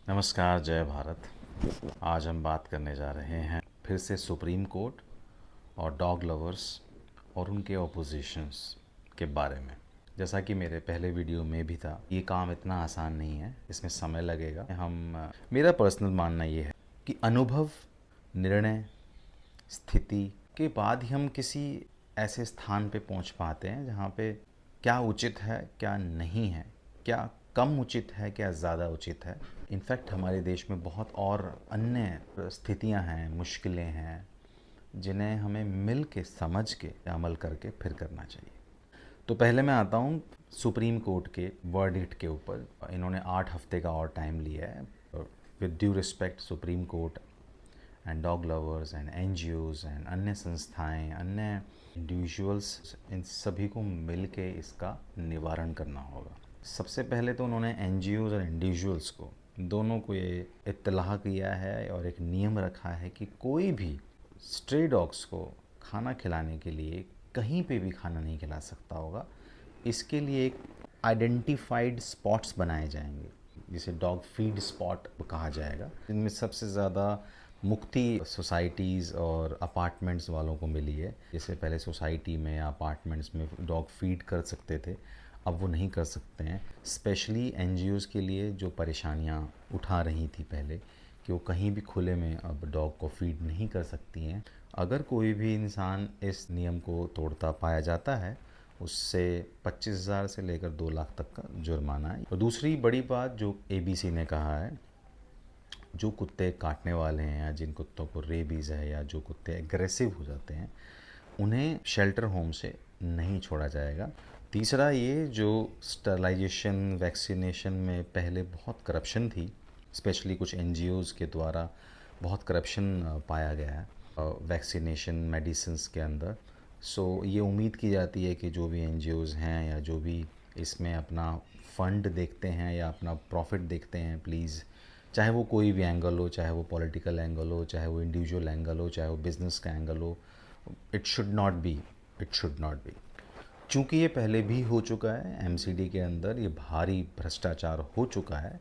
नमस्कार, जय भारत। आज हम बात करने जा रहे हैं फिर से सुप्रीम कोर्ट और डॉग लवर्स और उनके ऑपोजिशंस के बारे में। जैसा कि मेरे पहले वीडियो में भी था, ये काम इतना आसान नहीं है, इसमें समय लगेगा। मेरा पर्सनल मानना ये है कि अनुभव, निर्णय, स्थिति के बाद ही हम किसी ऐसे स्थान पे पहुंच पाते हैं जहाँ पे क्या उचित है, क्या नहीं है, क्या कम उचित है, क्या ज़्यादा उचित है। इनफैक्ट हमारे देश में बहुत और अन्य स्थितियां हैं, मुश्किलें हैं, जिन्हें हमें मिल के समझ के अमल करके फिर करना चाहिए। तो पहले मैं आता हूँ सुप्रीम कोर्ट के वर्डिक्ट के ऊपर। इन्होंने 8 हफ्ते का और टाइम लिया है। With due respect, supreme court and dog lovers and NGOs and अन्य संस्थाएं, अन्य इंडिविजुअल्स, इन सभी को मिल के इसका निवारण करना होगा। सबसे पहले तो उन्होंने एनजीओज और इंडिविजुअल्स को, दोनों को ये इत्तलाह किया है और एक नियम रखा है कि कोई भी स्ट्रे डॉग्स को खाना खिलाने के लिए कहीं पे भी खाना नहीं खिला सकता होगा। इसके लिए एक आइडेंटिफाइड स्पॉट्स बनाए जाएंगे, जिसे डॉग फीड स्पॉट कहा जाएगा। इनमें सबसे ज़्यादा मुक्ति सोसाइटीज़ और अपार्टमेंट्स वालों को मिली है। जैसे पहले सोसाइटी में या अपार्टमेंट्स में डॉग फीड कर सकते थे, अब वो नहीं कर सकते हैं। स्पेशली एनजीओज़ के लिए जो परेशानियां उठा रही थी पहले, कि वो कहीं भी खुले में अब डॉग को फीड नहीं कर सकती हैं। अगर कोई भी इंसान इस नियम को तोड़ता पाया जाता है, उससे 25,000 से लेकर 2 लाख तक का जुर्माना है। और दूसरी बड़ी बात जो एबीसी ने कहा है, जो कुत्ते काटने वाले हैं या जिन कुत्तों को रेबीज़ है या जो कुत्ते एग्रेसिव हो जाते हैं, उन्हें शेल्टर होम से नहीं छोड़ा जाएगा। तीसरा, ये जो स्टरलाइजेशन वैक्सीनेशन में पहले बहुत करप्शन थी, स्पेशली कुछ एनजीओज़ के द्वारा बहुत करप्शन पाया गया है वैक्सीनेशन मेडिसिन्स के अंदर। सो ये उम्मीद की जाती है कि जो भी एनजीओज़ हैं या जो भी इसमें अपना फ़ंड देखते हैं या अपना प्रॉफिट देखते हैं, प्लीज़, चाहे वो कोई भी एंगल हो, चाहे वो पॉलिटिकल एंगल हो, चाहे वो इंडिविजुअल एंगल हो, चाहे वो बिज़नेस का एंगल हो, it should not be, it should not be. चूँकि ये पहले भी हो चुका है एमसीडी के अंदर, ये भारी भ्रष्टाचार हो चुका है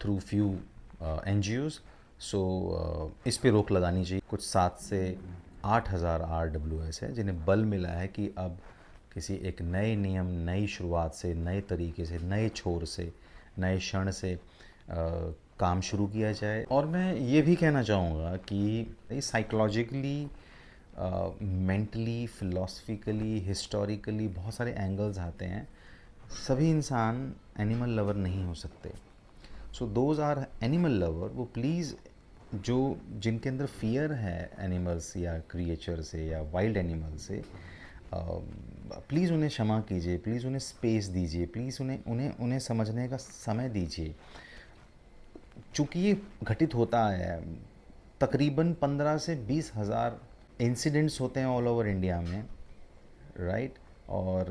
थ्रू फ्यू एनजीओज़। सो इस पे रोक लगानी चाहिए। कुछ 7 से 8,000 आरडब्ल्यूएस है जिन्हें बल मिला है कि अब किसी एक नए नियम, नई शुरुआत से, नए तरीके से, नए छोर से, नए क्षण से काम शुरू किया जाए। और मैं ये भी कहना चाहूँगा कि साइकोलॉजिकली, मेंटली, फिलोसफिकली, हिस्टोरिकली बहुत सारे एंगल्स आते हैं। सभी इंसान एनिमल लवर नहीं हो सकते। So those are animal lover, वो प्लीज़ जो जिनके अंदर फियर है एनिमल्स या क्रिएचर से या वाइल्ड एनिमल से, प्लीज़ उन्हें क्षमा कीजिए, प्लीज़ उन्हें स्पेस दीजिए, प्लीज़ उन्हें उन्हें उन्हें समझने का समय दीजिए। चूँकि ये घटित होता है, तकरीबन 15 से 20,000 इंसिडेंट्स होते हैं ऑल ओवर इंडिया में, राइट। और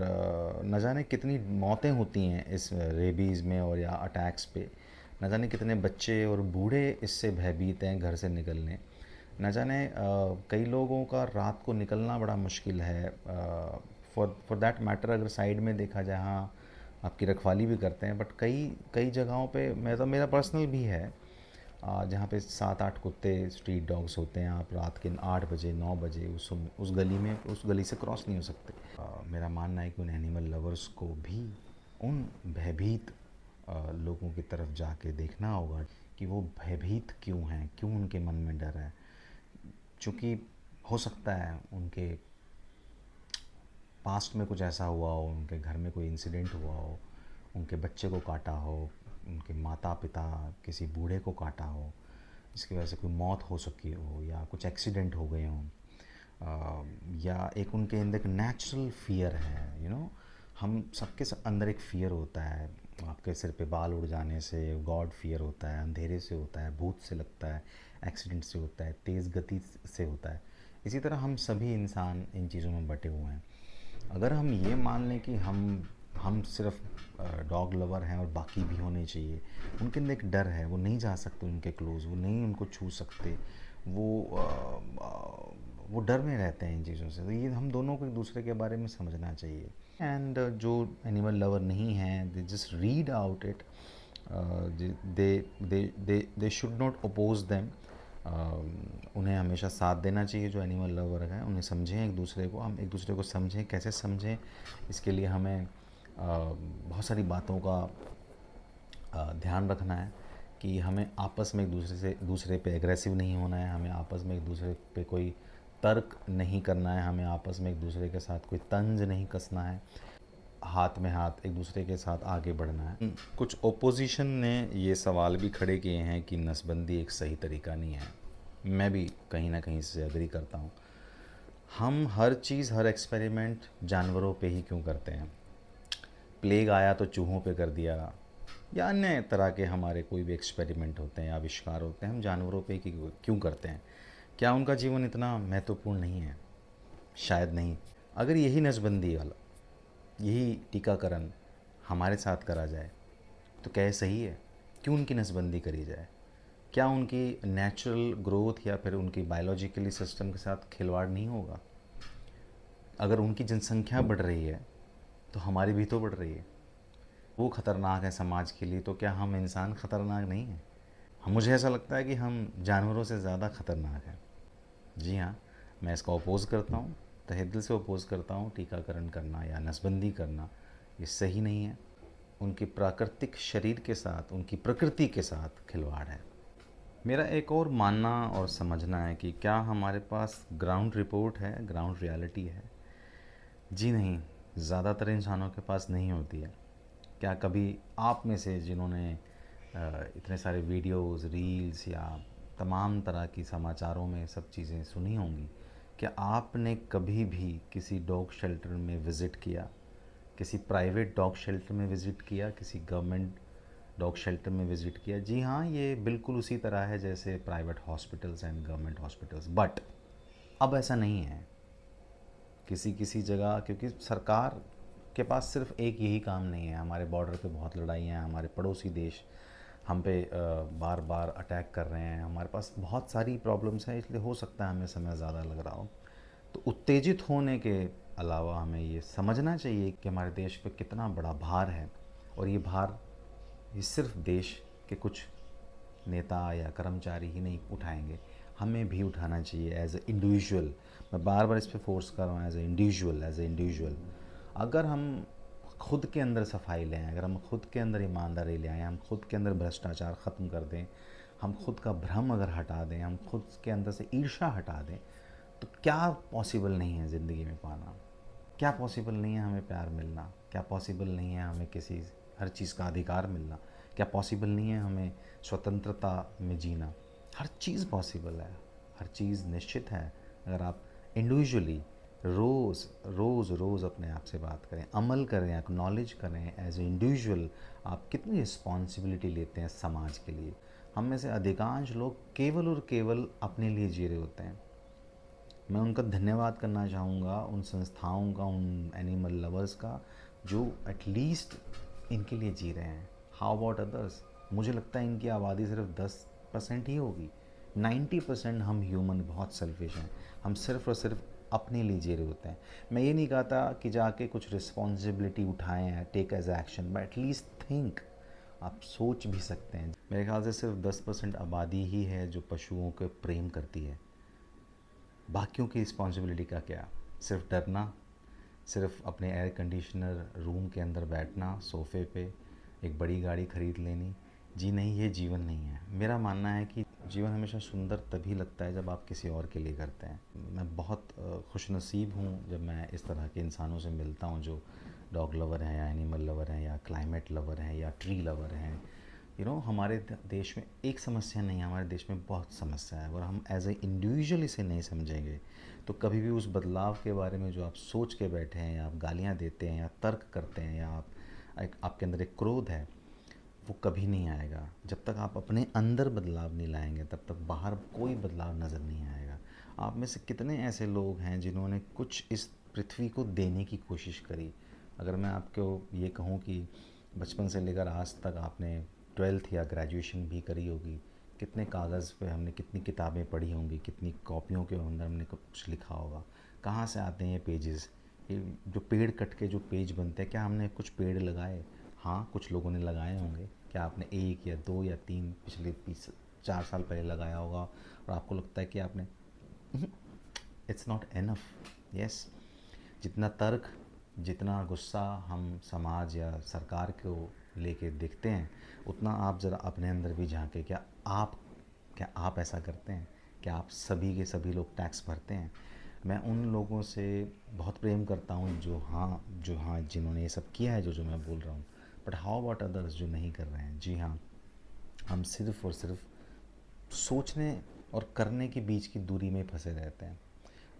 न जाने कितनी मौतें होती हैं इस रेबीज़ में और या अटैक्स पे। न जाने कितने बच्चे और बूढ़े इससे भयभीत हैं घर से निकलने। न जाने कई लोगों का रात को निकलना बड़ा मुश्किल है। फॉर दैट मैटर, अगर साइड में देखा जाए, हाँ, आपकी रखवाली भी करते हैं, बट कई कई जगहों पे, मैं तो, मेरा पर्सनल भी है, जहाँ पे 7-8 कुत्ते स्ट्रीट डॉग्स होते हैं। आप रात के 8 बजे 9 बजे उस गली में, उस गली से क्रॉस नहीं हो सकते। मेरा मानना है कि उन एनिमल लवर्स को भी उन भयभीत लोगों की तरफ जाके देखना होगा कि वो भयभीत क्यों हैं, क्यों उनके मन में डर है। चूँकि हो सकता है उनके पास्ट में कुछ ऐसा हुआ हो, उनके घर में कोई इंसिडेंट हुआ हो, उनके बच्चे को काटा हो, उनके माता पिता किसी बूढ़े को काटा हो, जिसकी वजह से कोई मौत हो सकी हो या कुछ एक्सीडेंट हो गए हों, या एक उनके अंदर एक नेचुरल फियर है, हम सबके अंदर एक फ़ियर होता है। आपके सिर पे बाल उड़ जाने से गॉड फियर होता है, अंधेरे से होता है, भूत से लगता है, एक्सीडेंट से होता है, तेज़ गति से होता है। इसी तरह हम सभी इंसान इन चीज़ों में बटे हुए हैं। अगर हम ये मान लें कि हम सिर्फ डॉग लवर हैं और बाकी भी होने चाहिए, उनके अंदर एक डर है, वो नहीं जा सकते उनके क्लोज़, वो नहीं उनको छू सकते, वो डर में रहते हैं इन चीज़ों से। तो ये हम दोनों को एक दूसरे के बारे में समझना चाहिए। एंड जो एनिमल लवर नहीं हैं, they just read out it, they should not oppose them. उन्हें हमेशा साथ देना चाहिए जो एनिमल लवर हैं, उन्हें समझें एक दूसरे को, हम एक दूसरे को समझें, कैसे समझें इसके लिए हमें बहुत सारी बातों का ध्यान रखना है कि हमें आपस में एक दूसरे पे एग्रेसिव नहीं होना है, हमें आपस में एक दूसरे पे कोई तर्क नहीं करना है, हमें आपस में एक दूसरे के साथ कोई तंज नहीं कसना है, हाथ में हाथ एक दूसरे के साथ आगे बढ़ना है। कुछ ओपोजिशन ने ये सवाल भी खड़े किए हैं कि नसबंदी एक सही तरीका नहीं है। मैं भी कहीं ना कहीं से एग्री करता हूँ। हम हर चीज़, हर एक्सपेरिमेंट जानवरों पे ही क्यों करते हैं? प्लेग आया तो चूहों पे कर दिया, या अन्य तरह के हमारे कोई भी एक्सपेरिमेंट होते हैं, आविष्कार होते हैं, हम जानवरों पे ही क्यों करते हैं? क्या उनका जीवन इतना महत्वपूर्ण नहीं है? शायद नहीं। अगर यही नसबंदी वाला, यही टीकाकरण हमारे साथ करा जाए तो क्या ये सही है? क्यों उनकी नसबंदी करी जाए? क्या उनकी नेचुरल ग्रोथ या फिर उनकी बायोलॉजिकली सिस्टम के साथ खिलवाड़ नहीं होगा? अगर उनकी जनसंख्या बढ़ रही है तो हमारी भी तो बढ़ रही है। वो ख़तरनाक है समाज के लिए, तो क्या हम इंसान ख़तरनाक नहीं हैं? मुझे ऐसा लगता है कि हम जानवरों से ज़्यादा ख़तरनाक हैं। जी हाँ, मैं इसका अपोज़ करता हूँ, तहे दिल से अपोज़ करता हूँ। टीकाकरण करना या नसबंदी करना ये सही नहीं है। उनके प्राकृतिक शरीर के साथ, उनकी प्रकृति के साथ खिलवाड़ है। मेरा एक और मानना और समझना है कि क्या हमारे पास ग्राउंड रिपोर्ट है, ग्राउंड रियलिटी है? जी नहीं, ज़्यादातर इंसानों के पास नहीं होती है। क्या कभी आप में से जिन्होंने इतने सारे वीडियोस, रील्स या तमाम तरह की समाचारों में सब चीज़ें सुनी होंगी, क्या आपने कभी भी किसी डॉग शेल्टर में विज़िट किया? किसी प्राइवेट डॉग शेल्टर में विज़िट किया? किसी गवर्नमेंट डॉग शेल्टर में विज़िट किया? जी हाँ, ये बिल्कुल उसी तरह है जैसे private hospitals and government hospitals, but अब ऐसा नहीं है। किसी किसी जगह, क्योंकि सरकार के पास सिर्फ एक यही काम नहीं है। हमारे बॉर्डर पे बहुत लड़ाइयाँ हैं, हमारे पड़ोसी देश हम पे बार बार अटैक कर रहे हैं, हमारे पास बहुत सारी प्रॉब्लम्स हैं, इसलिए हो सकता है हमें समय ज़्यादा लग रहा हो। तो उत्तेजित होने के अलावा हमें ये समझना चाहिए कि हमारे देश पे कितना बड़ा भार है, और ये भार ये सिर्फ देश के कुछ नेता या कर्मचारी ही नहीं उठाएंगे, हमें भी उठाना चाहिए एज ए इंडिविजुअल। मैं बार बार इस पर फोर्स कर रहा हूँ, as a individual, as a individual. अगर हम खुद के अंदर सफाई ले आएँ, अगर हम खुद के अंदर ईमानदारी ले आएँ, हम खुद के अंदर भ्रष्टाचार ख़त्म कर दें, हम खुद का भ्रम अगर हटा दें, हम खुद के अंदर से ईर्ष्या हटा दें, तो क्या पॉसिबल नहीं है ज़िंदगी में पाना? क्या पॉसिबल नहीं है हमें प्यार मिलना? क्या पॉसिबल नहीं है हमें किसी हर चीज़ का अधिकार मिलना? क्या पॉसिबल नहीं है हमें स्वतंत्रता में जीना? हर चीज़ पॉसिबल है, हर चीज़ निश्चित है, अगर आप इंडिविजुअली रोज़ रोज़ रोज़ अपने आप से बात करें, अमल करें, एक्नॉलेज करें एज ए इंडिविजुअल। आप कितनी रिस्पॉन्सिबिलिटी लेते हैं समाज के लिए? हम में से अधिकांश लोग केवल और केवल अपने लिए जी रहे होते हैं। मैं उनका धन्यवाद करना चाहूँगा, उन संस्थाओं का, उन एनिमल लवर्स का जो एटलीस्ट इनके लिए जी रहे हैं। How about others? मुझे लगता है इनकी आबादी सिर्फ 10% ही होगी। 90% हम ह्यूमन बहुत सेल्फिश हैं, हम सिर्फ और सिर्फ अपने लिए जी रहे होते हैं। मैं ये नहीं कहता कि जाके कुछ रिस्पॉन्सिबिलिटी उठाएं, take as action, but at least think. आप सोच भी सकते हैं। मेरे ख्याल से सिर्फ 10% आबादी ही है जो पशुओं को प्रेम करती है। बाकियों की रिस्पॉन्सिबिलिटी का क्या? सिर्फ डरना, सिर्फ अपने एयर कंडीशनर रूम के अंदर बैठना, सोफ़े पे एक बड़ी गाड़ी ख़रीद लेनी? जी नहीं, ये जीवन नहीं है। मेरा मानना है कि जीवन हमेशा सुंदर तभी लगता है जब आप किसी और के लिए करते हैं। मैं बहुत खुशनसीब हूँ जब मैं इस तरह के इंसानों से मिलता हूँ जो डॉग लवर हैं या एनिमल लवर हैं या क्लाइमेट लवर हैं या ट्री लवर हैं। हमारे देश में एक समस्या नहीं है, हमारे देश में बहुत समस्या है, और हम एज ए इंडिविजुअल इसे नहीं समझेंगे तो कभी भी उस बदलाव के बारे में जो आप सोच के बैठे हैं, या आप गालियाँ देते हैं या तर्क करते हैं, या आपके अंदर एक क्रोध है, वो कभी नहीं आएगा। जब तक आप अपने अंदर बदलाव नहीं लाएंगे तब तक बाहर कोई बदलाव नज़र नहीं आएगा। आप में से कितने ऐसे लोग हैं जिन्होंने कुछ इस पृथ्वी को देने की कोशिश करी? अगर मैं आपको ये कहूँ कि बचपन से लेकर आज तक आपने 12th या ग्रेजुएशन भी करी होगी, कितने कागज़ पे हमने कितनी किताबें पढ़ी होंगी, कितनी कॉपियों के अंदर हमने कुछ लिखा होगा। कहाँ से आते हैं ये पेजेस? ये जो पेड़ कट के जो पेज बनते हैं, क्या हमने कुछ पेड़ लगाए? हाँ, कुछ लोगों ने लगाए होंगे, क्या आपने 1 या 2 या 3 पिछले 4 साल पहले लगाया होगा और आपको लगता है कि आपने, इट्स नॉट एनफ। यस, जितना तर्क, जितना गुस्सा हम समाज या सरकार को लेके देखते हैं, उतना आप ज़रा अपने अंदर भी झांके। क्या आप ऐसा करते हैं? क्या आप सभी के सभी लोग टैक्स भरते हैं? मैं उन लोगों से बहुत प्रेम करता हूँ जो हाँ जिन्होंने ये सब किया है, जो मैं बोल रहा हूँ। बट हाउ अबाउट अदर्स जो नहीं कर रहे हैं? जी हाँ, हम सिर्फ़ और सिर्फ सोचने और करने के बीच की दूरी में फंसे रहते हैं।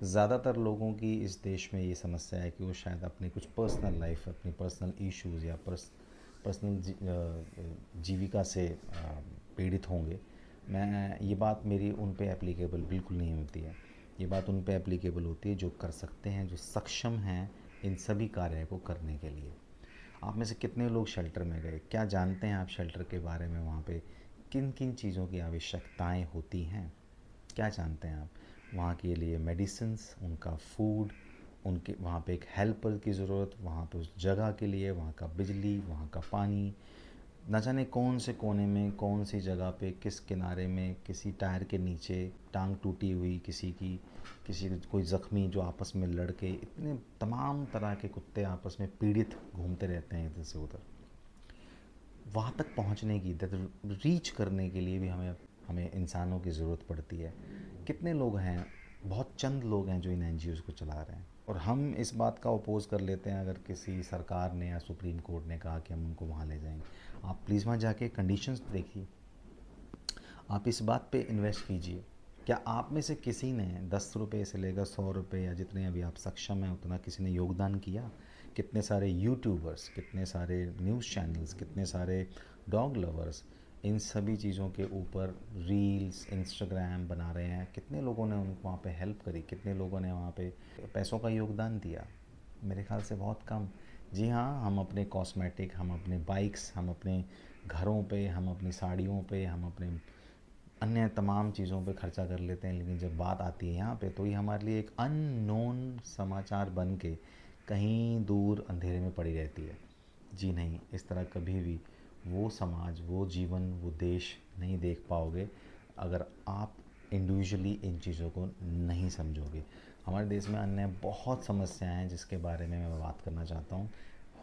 ज़्यादातर लोगों की इस देश में ये समस्या है कि वो शायद अपनी कुछ पर्सनल लाइफ, अपनी पर्सनल इश्यूज़ या पर्सनल जीविका से पीड़ित होंगे। मैं ये बात मेरी उन पे एप्लीकेबल बिल्कुल नहीं होती है। ये बात उन पे एप्लीकेबल होती है जो कर सकते हैं, जो सक्षम हैं इन सभी कार्य को करने के लिए। आप में से कितने लोग शेल्टर में गए? क्या जानते हैं आप शेल्टर के बारे में? वहाँ पे किन किन चीज़ों की आवश्यकताएं होती हैं? क्या जानते हैं आप? वहाँ के लिए मेडिसिन्स, उनका फूड, उनके वहाँ पे एक हेल्पर की ज़रूरत, वहाँ पे उस जगह के लिए वहाँ का बिजली, वहाँ का पानी, न जाने कौन से कोने में, कौन सी जगह पे, किस किनारे में, किसी टायर के नीचे टांग टूटी हुई किसी कोई ज़ख्मी जो आपस में लड़के, इतने तमाम तरह के कुत्ते आपस में पीड़ित घूमते रहते हैं इधर से उधर। वहाँ तक पहुँचने की, रीच करने के लिए भी हमें हमें इंसानों की ज़रूरत पड़ती है। कितने लोग हैं? बहुत चंद लोग हैं जो इन एनजीओज़ को चला रहे हैं, और हम इस बात का अपोज़ कर लेते हैं अगर किसी सरकार ने या सुप्रीम कोर्ट ने कहा कि हम उनको वहाँ ले जाएंगे। आप प्लीज़ वहाँ जाके कंडीशंस देखिए, आप इस बात पे इन्वेस्ट कीजिए। क्या आप में से किसी ने 10 रुपये से लेकर 100 रुपये या जितने अभी आप सक्षम हैं उतना किसी ने योगदान किया? कितने सारे यूट्यूबर्स, कितने सारे न्यूज़ चैनल्स, कितने सारे डॉग लवर्स इन सभी चीज़ों के ऊपर रील्स, इंस्टाग्राम बना रहे हैं? कितने लोगों ने उनको वहाँ पे हेल्प करी? कितने लोगों ने वहाँ पे पैसों का योगदान दिया? मेरे ख्याल से बहुत कम। जी हाँ, हम अपने कॉस्मेटिक, हम अपने बाइक्स, हम अपने घरों पे, हम अपनी साड़ियों पे, हम अपने अन्य तमाम चीज़ों पे खर्चा कर लेते हैं, लेकिन जब बात आती है यहाँ पे तो ये हमारे लिए एक अननोन समाचार बन के कहीं दूर अंधेरे में पड़ी रहती है। जी नहीं, इस तरह कभी भी वो समाज, वो जीवन, वो देश नहीं देख पाओगे अगर आप इंडिविजुअली इन चीज़ों को नहीं समझोगे। हमारे देश में अन्य बहुत समस्याएं हैं जिसके बारे में मैं बात करना चाहता हूँ।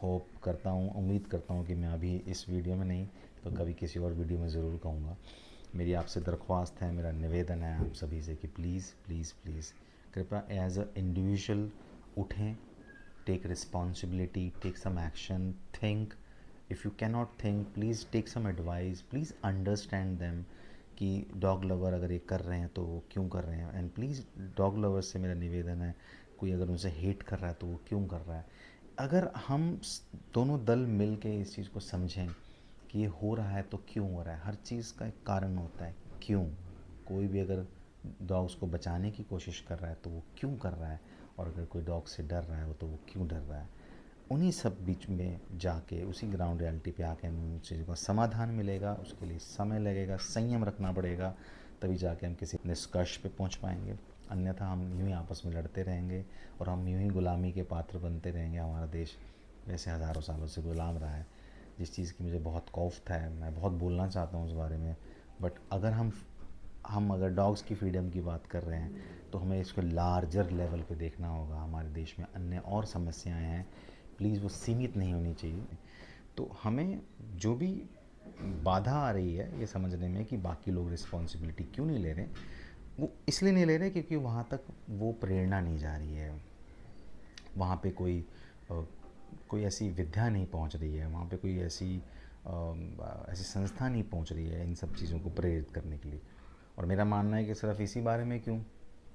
होप करता हूँ, उम्मीद करता हूँ कि मैं अभी इस वीडियो में नहीं तो कभी किसी और वीडियो में ज़रूर कहूँगा। मेरी आपसे दरख्वास्त है, मेरा निवेदन है आप सभी से कि प्लीज़ प्लीज़ प्लीज़ कृपया एज अ इंडिविजुअल उठें, take responsibility, take some action, think. If you can not think, please take some advice, please understand them कि डॉग लवर अगर ये कर रहे हैं तो वो क्यों कर रहे हैं। एंड प्लीज़ डॉग लवर्स से मेरा निवेदन है, कोई अगर उनसे हेट कर रहा है तो वो क्यों कर रहा है। अगर हम दोनों दल मिल के इस चीज़ को समझें कि ये हो रहा है तो क्यों हो रहा है, हर चीज़ का एक कारण होता है क्यों। कोई भी अगर डॉग्स को बचाने की कोशिश कर रहा है तो वो क्यों कर रहा है, और अगर कोई डॉग से डर रहा है तो वो क्यों डर रहा है। उन्हीं सब बीच में जाके, उसी ग्राउंड रियलिटी पे आके हमें उन चीज़ों का समाधान मिलेगा। उसके लिए समय लगेगा, संयम रखना पड़ेगा, तभी जाके हम किसी निष्कर्ष पे पहुंच पाएंगे। अन्यथा हम यूं ही आपस में लड़ते रहेंगे और हम यूं ही गुलामी के पात्र बनते रहेंगे। हमारा देश वैसे हज़ारों सालों से गुलाम रहा है, जिस चीज़ की मुझे बहुत खौफ था, मैं बहुत बोलना चाहता हूँ उस बारे में। बट अगर हम अगर डॉग्स की फ्रीडम की बात कर रहे हैं तो हमें इसको लार्जर लेवल पे देखना होगा। हमारे देश में अन्य और समस्याएं हैं, प्लीज़ वो सीमित नहीं होनी चाहिए। तो हमें जो भी बाधा आ रही है ये समझने में कि बाकी लोग रिस्पॉन्सिबिलिटी क्यों नहीं ले रहे, वो इसलिए नहीं ले रहे क्योंकि वहाँ तक वो प्रेरणा नहीं जा रही है, वहाँ पे कोई ऐसी विद्या नहीं पहुँच रही है, वहाँ पे कोई ऐसी संस्था नहीं पहुँच रही है इन सब चीज़ों को प्रेरित करने के लिए। और मेरा मानना है कि सिर्फ इसी बारे में क्यों,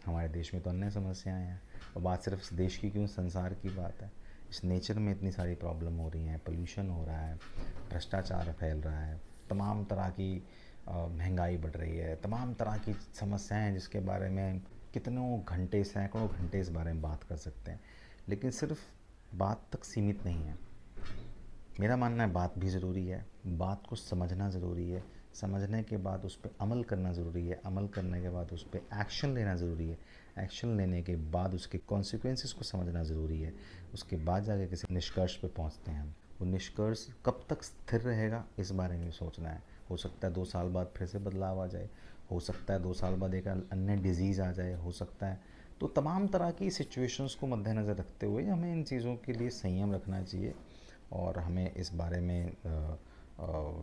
हमारे देश में तो अन्य समस्याएं हैं, और बात सिर्फ इस देश की क्यों, संसार की बात है। इस नेचर में इतनी सारी प्रॉब्लम हो रही हैं, पोल्यूशन हो रहा है, भ्रष्टाचार फैल रहा है, तमाम तरह की महंगाई बढ़ रही है, तमाम तरह की समस्याएं हैं जिसके बारे में कितनों घंटे, सैकड़ों घंटे इस बारे में बात कर सकते हैं, लेकिन सिर्फ बात तक सीमित नहीं है। मेरा मानना है बात भी ज़रूरी है, बात को समझना ज़रूरी है, समझने के बाद उस पर अमल करना ज़रूरी है, अमल करने के बाद उस पर एक्शन लेना ज़रूरी है, एक्शन लेने के बाद उसके कॉन्सिक्वेंसेस को समझना ज़रूरी है, उसके बाद जाके किसी निष्कर्ष पे पहुंचते हैं हम। वो निष्कर्ष कब तक स्थिर रहेगा इस बारे में सोचना है। हो सकता है 2 साल बाद फिर से बदलाव आ जाए, हो सकता है 2 साल बाद एक अन्य डिजीज़ आ जाए, हो सकता है। तो तमाम तरह की सिचुएशंस को मद्देनज़र रखते हुए हमें इन चीज़ों के लिए संयम रखना चाहिए और हमें इस बारे में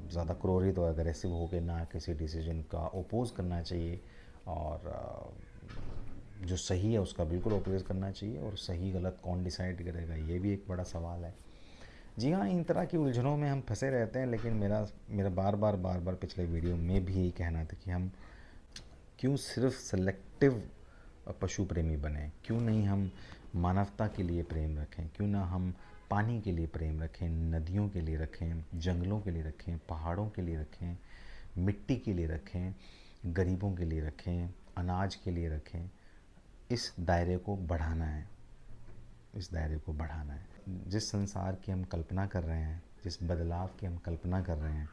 ज़्यादा क्रोधित और अग्रेसिव होकर ना किसी डिसीजन का ओपोज़ करना चाहिए और जो सही है उसका बिल्कुल ओपोज़ करना चाहिए। और सही गलत कौन डिसाइड करेगा, ये भी एक बड़ा सवाल है। जी हाँ, इन तरह की उलझनों में हम फंसे रहते हैं, लेकिन मेरा बार बार पिछले वीडियो में भी यही कहना था कि हम क्यों सिर्फ सेलेक्टिव पशु प्रेमी बने, क्यों नहीं हम मानवता के लिए प्रेम रखें, क्यों ना हम पानी के लिए प्रेम रखें, नदियों के लिए रखें, जंगलों के लिए रखें, पहाड़ों के लिए रखें, मिट्टी के लिए रखें, गरीबों के लिए रखें, अनाज के लिए रखें। इस दायरे को बढ़ाना है, इस दायरे को बढ़ाना है। जिस संसार की हम कल्पना कर रहे हैं, जिस बदलाव की हम कल्पना कर रहे हैं,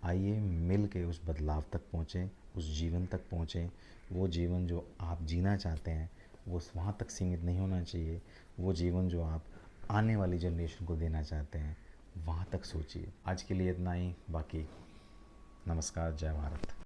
आइए मिल के उस बदलाव तक पहुँचें, उस जीवन तक पहुँचें। वो जीवन जो आप जीना चाहते हैं वो वहाँ तक सीमित नहीं होना चाहिए। वो जीवन जो आप आने वाली जनरेशन को देना चाहते हैं वहाँ तक सोचिए। आज के लिए इतना ही, बाकी नमस्कार, जय भारत।